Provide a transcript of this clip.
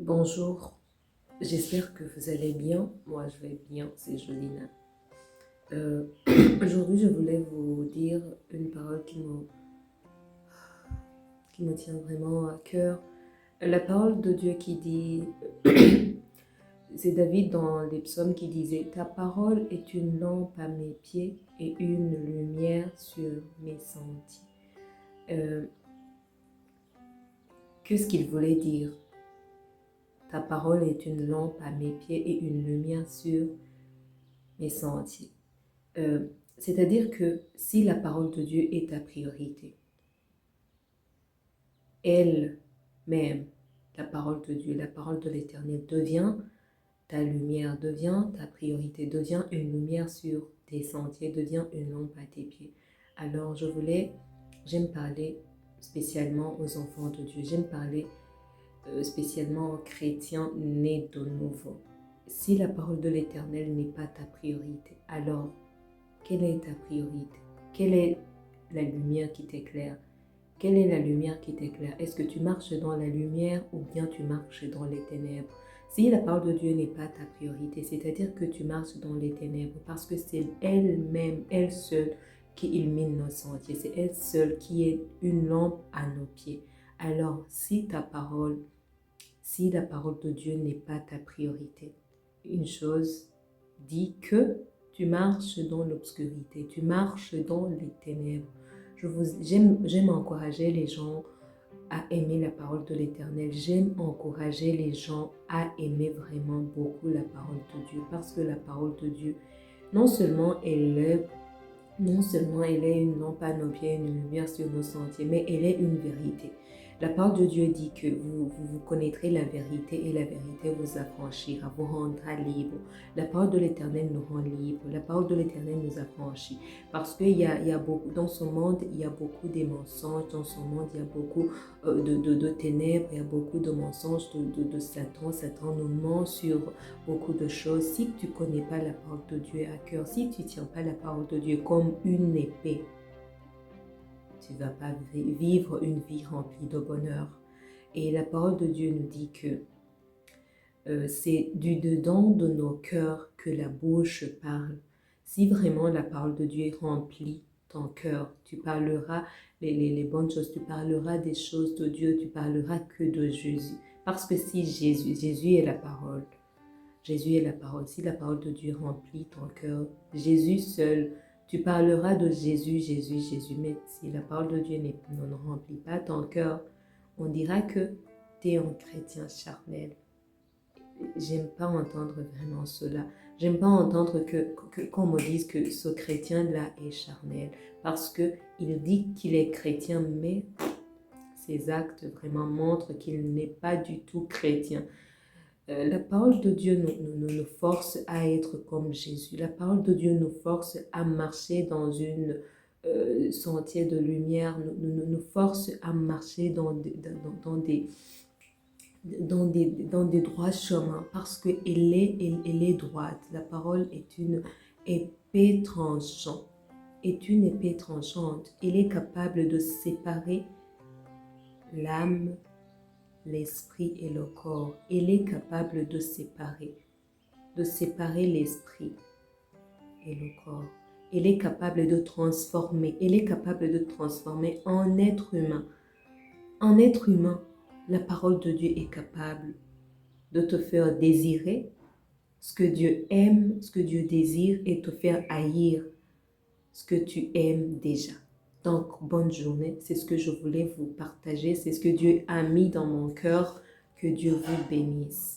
Bonjour, j'espère que vous allez bien. Moi, je vais bien, c'est Jolina. Aujourd'hui, je voulais vous dire une parole qui me tient vraiment à cœur. La parole de Dieu qui dit, c'est David dans les psaumes qui disait, « Ta parole est une lampe à mes pieds et une lumière sur mes sentiers. » Qu'est-ce qu'il voulait dire? Ta parole est une lampe à mes pieds et une lumière sur mes sentiers. C'est-à-dire que si la parole de Dieu est ta priorité, elle-même, la parole de Dieu, la parole de l'Éternel devient ta lumière, devient ta priorité, devient une lumière sur tes sentiers, devient une lampe à tes pieds. Alors j'aime parler spécialement aux enfants de Dieu, j'aime parler spécialement aux chrétiens nés de nouveau. Si la parole de l'Éternel n'est pas ta priorité, alors quelle est ta priorité? Quelle est la lumière qui t'éclaire? Quelle est la lumière qui t'éclaire? Est-ce que tu marches dans la lumière ou bien tu marches dans les ténèbres? Si la parole de Dieu n'est pas ta priorité, c'est-à-dire que tu marches dans les ténèbres parce que c'est elle-même, elle seule qui illumine nos sentiers. C'est elle seule qui est une lampe à nos pieds. Alors, si la parole de Dieu n'est pas ta priorité, une chose dit que tu marches dans l'obscurité, tu marches dans les ténèbres. J'aime encourager les gens à aimer la parole de l'Éternel. J'aime encourager les gens à aimer vraiment beaucoup la parole de Dieu parce que la parole de Dieu, non seulement elle est une lampe à nos pieds, une lumière sur nos sentiers, mais elle est une vérité. La parole de Dieu dit que vous connaîtrez la vérité et la vérité vous affranchira, vous rendra libre. La parole de l'Éternel nous rend libre. La parole de l'Éternel nous affranchit. Parce qu'il y a beaucoup, dans ce monde, il y a beaucoup de mensonges. Dans ce monde, il y a beaucoup de ténèbres. Il y a beaucoup de mensonges de Satan. Satan nous ment sur beaucoup de choses. Si tu ne connais pas la parole de Dieu à cœur, si tu ne tiens pas la parole de Dieu comme une épée, tu ne vas pas vivre une vie remplie de bonheur. Et la parole de Dieu nous dit que c'est du dedans de nos cœurs que la bouche parle. Si vraiment la parole de Dieu remplit ton cœur, tu parleras les bonnes choses, tu parleras des choses de Dieu, tu parleras que de Jésus. Parce que si Jésus est la parole, Jésus est la parole. Si la parole de Dieu remplit ton cœur, Jésus seul, tu parleras de Jésus, Jésus, Jésus. Mais si la parole de Dieu ne remplit pas ton cœur, on dira que tu es un chrétien charnel. J'aime pas entendre vraiment cela. J'aime pas entendre qu'on me dise que ce chrétien-là est charnel. Parce qu'il dit qu'il est chrétien, mais ses actes vraiment montrent qu'il n'est pas du tout chrétien. La parole de Dieu nous force à être comme Jésus. La parole de Dieu nous force à marcher dans une sentier de lumière, nous force à marcher dans des droits chemins parce qu'elle est droite. La parole est une épée tranchante. Elle est capable de séparer l'âme, l'esprit et le corps. Elle est capable de séparer l'esprit et le corps. Elle est capable de transformer. Elle est capable de transformer en être humain. En être humain, la parole de Dieu est capable de te faire désirer ce que Dieu aime, ce que Dieu désire et te faire haïr ce que tu aimes déjà. Donc, bonne journée. C'est ce que je voulais vous partager. C'est ce que Dieu a mis dans mon cœur. Que Dieu vous bénisse.